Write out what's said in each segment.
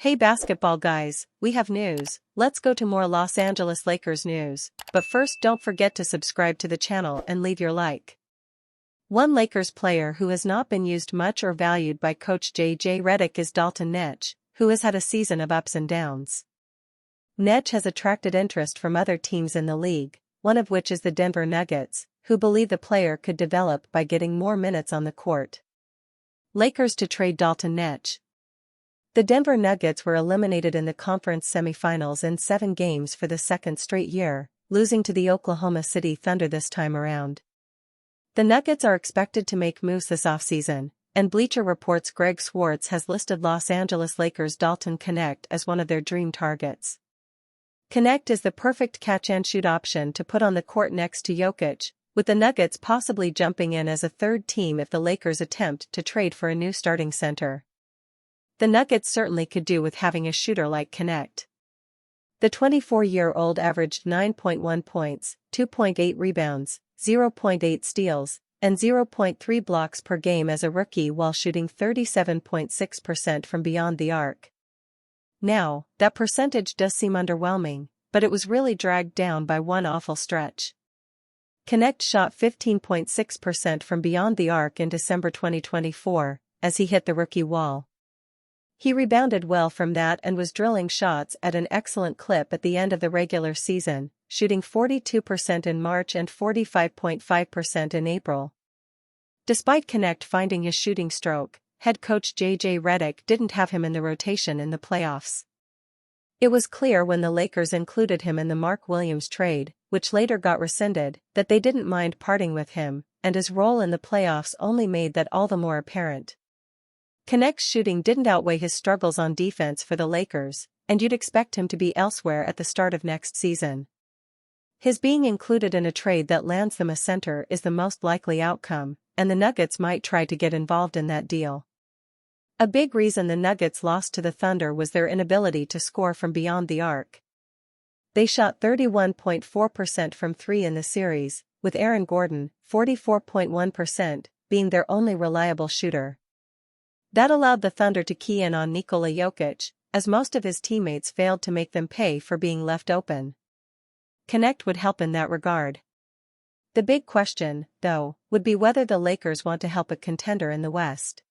Hey basketball guys, we have news. Let's go to more Los Angeles Lakers news, but first don't forget to subscribe to the channel and leave your like. One Lakers player who has not been used much or valued by coach J.J. Redick is Dalton Netsch, who has had a season of ups and downs. Netsch has attracted interest from other teams in the league, one of which is the Denver Nuggets, who believe the player could develop by getting more minutes on the court. Lakers to trade Dalton Netsch. The Denver Nuggets were eliminated in the conference semifinals in 7 games for the second straight year, losing to the Oklahoma City Thunder this time around. The Nuggets are expected to make moves this offseason, and Bleacher Report's Greg Swartz has listed Los Angeles Lakers' Dalton Knecht as one of their dream targets. Knecht is the perfect catch-and-shoot option to put on the court next to Jokic, with the Nuggets possibly jumping in as a third team if the Lakers attempt to trade for a new starting center. The Nuggets certainly could do with having a shooter like Knecht. The 24-year-old averaged 9.1 points, 2.8 rebounds, 0.8 steals, and 0.3 blocks per game as a rookie while shooting 37.6% from beyond the arc. Now, that percentage does seem underwhelming, but it was really dragged down by one awful stretch. Knecht shot 15.6% from beyond the arc in December 2024, as he hit the rookie wall. He rebounded well from that and was drilling shots at an excellent clip at the end of the regular season, shooting 42% in March and 45.5% in April. Despite Knecht finding his shooting stroke, head coach J.J. Redick didn't have him in the rotation in the playoffs. It was clear when the Lakers included him in the Mark Williams trade, which later got rescinded, that they didn't mind parting with him, and his role in the playoffs only made that all the more apparent. Knecht's shooting didn't outweigh his struggles on defense for the Lakers, and you'd expect him to be elsewhere at the start of next season. His being included in a trade that lands them a center is the most likely outcome, and the Nuggets might try to get involved in that deal. A big reason the Nuggets lost to the Thunder was their inability to score from beyond the arc. They shot 31.4% from 3 in the series, with Aaron Gordon, 44.1%, being their only reliable shooter. That allowed the Thunder to key in on Nikola Jokic, as most of his teammates failed to make them pay for being left open. Knecht would help in that regard. The big question, though, would be whether the Lakers want to help a contender in the West.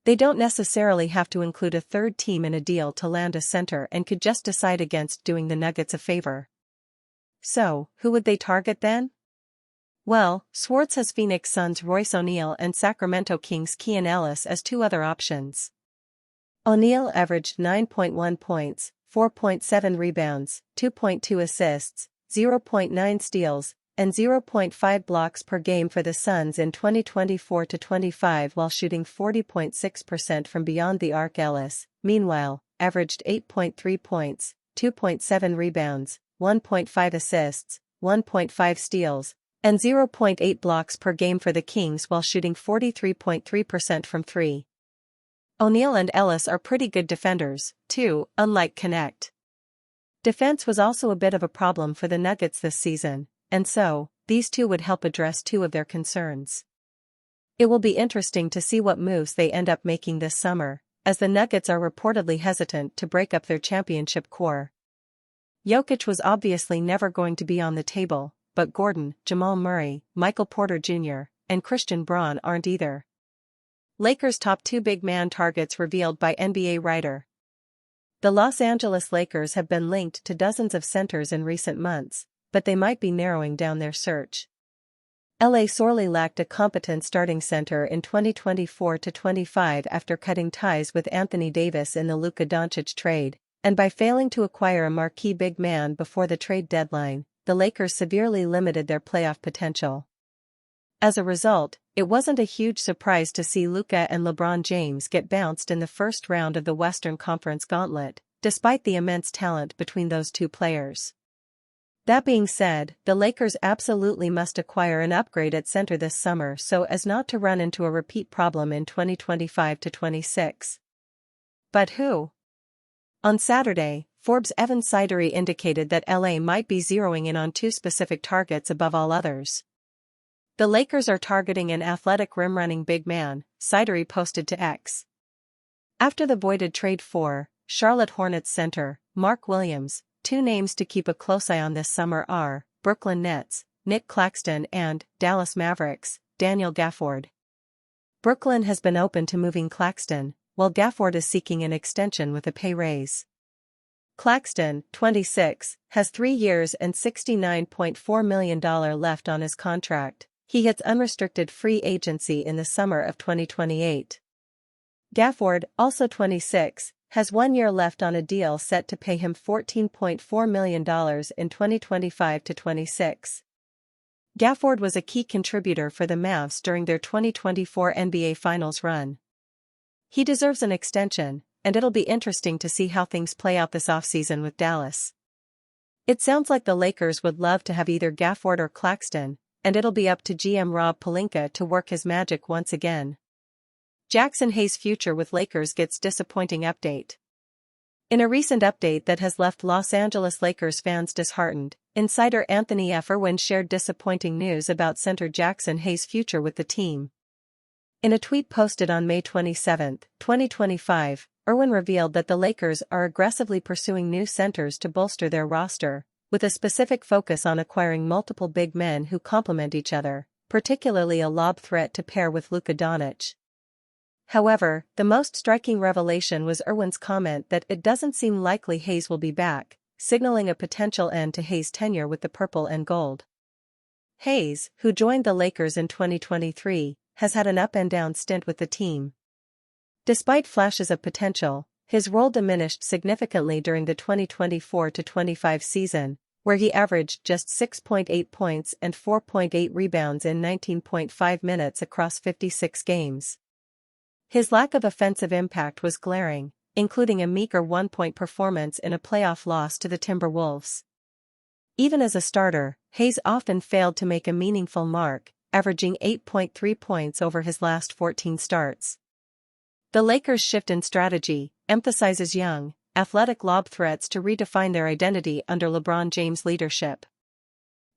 They don't necessarily have to include a third team in a deal to land a center and could just decide against doing the Nuggets a favor. So, who would they target then? Well, Swartz has Phoenix Suns' Royce O'Neale and Sacramento Kings' Keon Ellis as 2 other options. O'Neale averaged 9.1 points, 4.7 rebounds, 2.2 assists, 0.9 steals, and 0.5 blocks per game for the Suns in 2024-25 while shooting 40.6% from beyond the arc. Ellis, meanwhile, averaged 8.3 points, 2.7 rebounds, 1.5 assists, 1.5 steals, and 0.8 blocks per game for the Kings while shooting 43.3% from 3. O'Neale and Ellis are pretty good defenders, too, unlike Knecht. Defense was also a bit of a problem for the Nuggets this season, and so, these 2 would help address 2 of their concerns. It will be interesting to see what moves they end up making this summer, as the Nuggets are reportedly hesitant to break up their championship core. Jokic was obviously never going to be on the table, but Gordon, Jamal Murray, Michael Porter Jr., and Christian Braun aren't either. Lakers' top 2 big man targets revealed by NBA writer. The Los Angeles Lakers have been linked to dozens of centers in recent months, but they might be narrowing down their search. LA sorely lacked a competent starting center in 2024-25 after cutting ties with Anthony Davis in the Luka Doncic trade, and by failing to acquire a marquee big man before the trade deadline, the Lakers severely limited their playoff potential. As a result, it wasn't a huge surprise to see Luka and LeBron James get bounced in the first round of the Western Conference Gauntlet, despite the immense talent between those 2 players. That being said, the Lakers absolutely must acquire an upgrade at center this summer so as not to run into a repeat problem in 2025-26. But who? On Saturday, Forbes' Evan Sidery indicated that LA might be zeroing in on 2 specific targets above all others. The Lakers are targeting an athletic rim-running big man, Sidery posted to X. After the voided trade for Charlotte Hornets center, Mark Williams. Two names to keep a close eye on this summer are Brooklyn Nets, Nick Claxton, and Dallas Mavericks, Daniel Gafford. Brooklyn has been open to moving Claxton, while Gafford is seeking an extension with a pay raise. Claxton, 26, has 3 years and $69.4 million left on his contract. He hits unrestricted free agency in the summer of 2028. Gafford, also 26, has 1 year left on a deal set to pay him $14.4 million in 2025-26. Gafford was a key contributor for the Mavs during their 2024 NBA Finals run. He deserves an extension, and it'll be interesting to see how things play out this offseason with Dallas. It sounds like the Lakers would love to have either Gafford or Claxton, and it'll be up to GM Rob Pelinka to work his magic once again. Jaxson Hayes' future with Lakers gets disappointing update. In a recent update that has left Los Angeles Lakers fans disheartened, insider Anthony F. Irwin shared disappointing news about center Jaxson Hayes' future with the team. In a tweet posted on May 27, 2025, Irwin revealed that the Lakers are aggressively pursuing new centers to bolster their roster, with a specific focus on acquiring multiple big men who complement each other, particularly a lob threat to pair with Luka Doncic. However, the most striking revelation was Irwin's comment that it doesn't seem likely Hayes will be back, signaling a potential end to Hayes' tenure with the purple and gold. Hayes, who joined the Lakers in 2023, has had an up-and-down stint with the team. Despite flashes of potential, his role diminished significantly during the 2024-25 season, where he averaged just 6.8 points and 4.8 rebounds in 19.5 minutes across 56 games. His lack of offensive impact was glaring, including a meager 1-point performance in a playoff loss to the Timberwolves. Even as a starter, Hayes often failed to make a meaningful mark, averaging 8.3 points over his last 14 starts. The Lakers' shift in strategy emphasizes young, athletic lob threats to redefine their identity under LeBron James' leadership.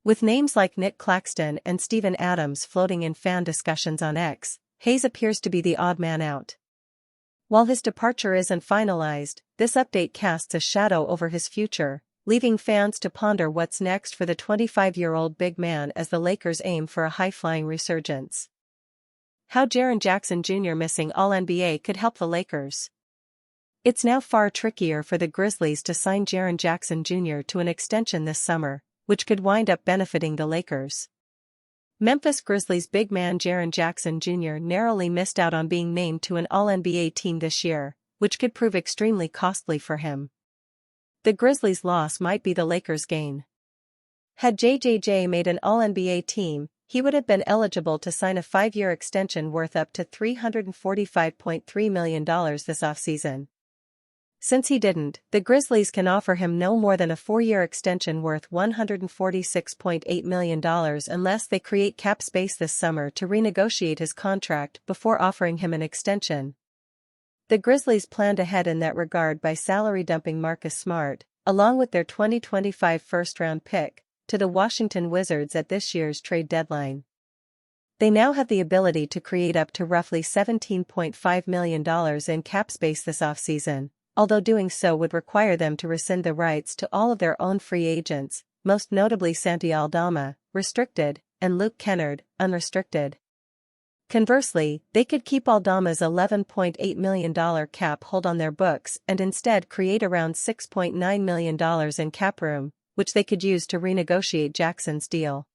With names like Nick Claxton and Steven Adams floating in fan discussions on X, Hayes appears to be the odd man out. While his departure isn't finalized, this update casts a shadow over his future, leaving fans to ponder what's next for the 25-year-old big man as the Lakers aim for a high-flying resurgence. How Jaren Jackson Jr. missing All-NBA could help the Lakers. It's now far trickier for the Grizzlies to sign Jaren Jackson Jr. to an extension this summer, which could wind up benefiting the Lakers. Memphis Grizzlies big man Jaren Jackson Jr. narrowly missed out on being named to an All-NBA team this year, which could prove extremely costly for him. The Grizzlies' loss might be the Lakers' gain. Had JJJ made an All-NBA team, he would have been eligible to sign a 5-year extension worth up to $345.3 million this offseason. Since he didn't, the Grizzlies can offer him no more than a 4-year extension worth $146.8 million unless they create cap space this summer to renegotiate his contract before offering him an extension. The Grizzlies planned ahead in that regard by salary dumping Marcus Smart, along with their 2025 first-round pick, to the Washington Wizards at this year's trade deadline. They now have the ability to create up to roughly $17.5 million in cap space this offseason, although doing so would require them to rescind the rights to all of their own free agents, most notably Santi Aldama, restricted, and Luke Kennard, unrestricted. Conversely, they could keep Aldama's $11.8 million cap hold on their books and instead create around $6.9 million in cap room, which they could use to renegotiate Jackson's deal.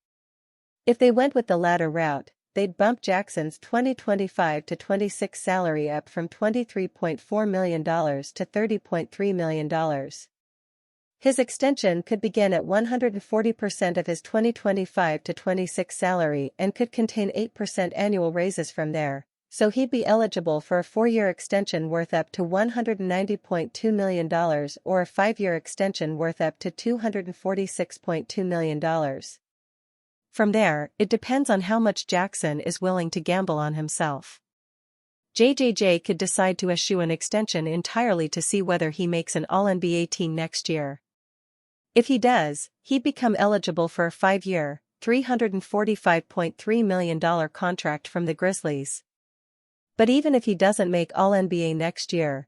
If they went with the latter route, they'd bump Jackson's 2025-26 salary up from $23.4 million to $30.3 million. His extension could begin at 140% of his 2025-26 salary and could contain 8% annual raises from there, so he'd be eligible for a 4-year extension worth up to $190.2 million or a 5-year extension worth up to $246.2 million. From there, it depends on how much Jackson is willing to gamble on himself. JJJ could decide to issue an extension entirely to see whether he makes an All-NBA team next year. If he does, he'd become eligible for a 5-year, $345.3 million contract from the Grizzlies. But even if he doesn't make All-NBA next year,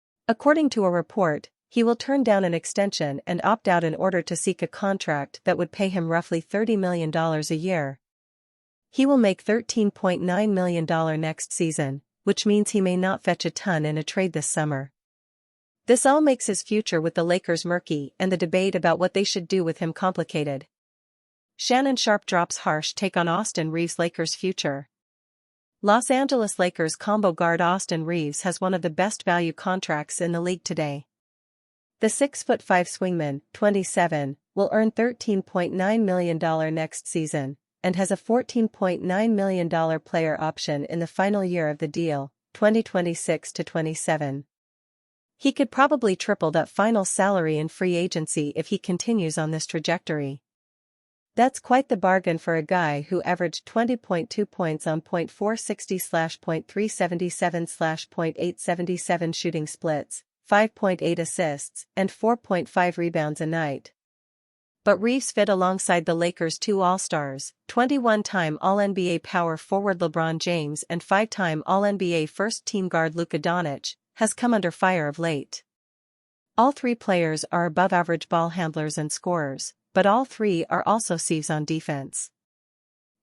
According to a report, he will turn down an extension and opt out in order to seek a contract that would pay him roughly $30 million a year. He will make $13.9 million next season, which means he may not fetch a ton in a trade this summer. This all makes his future with the Lakers murky and the debate about what they should do with him complicated. Shannon Sharpe drops harsh take on Austin Reaves' Lakers future. Los Angeles Lakers combo guard Austin Reaves has one of the best value contracts in the league today. The 6'5" swingman, 27, will earn $13.9 million next season, and has a $14.9 million player option in the final year of the deal, 2026 to 27. He could probably triple that final salary in free agency if he continues on this trajectory. That's quite the bargain for a guy who averaged 20.2 points on .460/.377/.877 shooting splits, 5.8 assists, and 4.5 rebounds a night. But Reaves fit alongside the Lakers' two All-Stars, 21-time All-NBA power forward LeBron James and 5-time All-NBA first-team guard Luka Doncic, has come under fire of late. All three players are above-average ball handlers and scorers, but all three are also sieves on defense.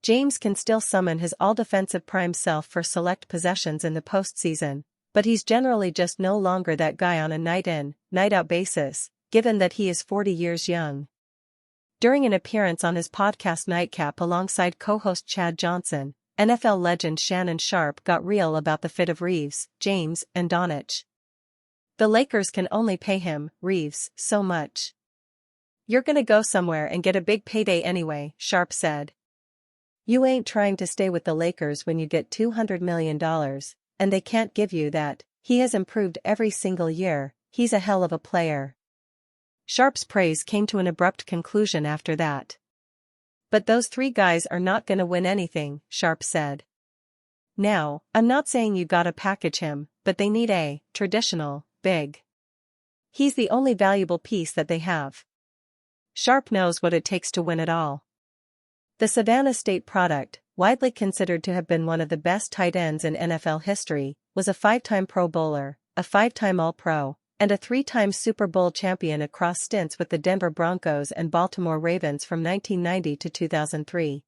James can still summon his all-defensive prime self for select possessions in the postseason, but he's generally just no longer that guy on a night-in, night-out basis, given that he is 40 years young. During an appearance on his podcast Nightcap alongside co-host Chad Johnson, NFL legend Shannon Sharpe got real about the fit of Reaves, James, and Doncic. The Lakers can only pay him, Reaves, so much. "You're gonna go somewhere and get a big payday anyway," Sharpe said. "You ain't trying to stay with the Lakers when you get $200 million, and they can't give you that. He has improved every single year, he's a hell of a player." Sharpe's praise came to an abrupt conclusion after that. "But those three guys are not gonna win anything," Sharpe said. "Now, I'm not saying you gotta package him, but they need a traditional big. He's the only valuable piece that they have." Sharpe knows what it takes to win it all. The Savannah State product, widely considered to have been one of the best tight ends in NFL history, was a 5-time Pro Bowler, a 5-time All-Pro, and a 3-time Super Bowl champion across stints with the Denver Broncos and Baltimore Ravens from 1990 to 2003.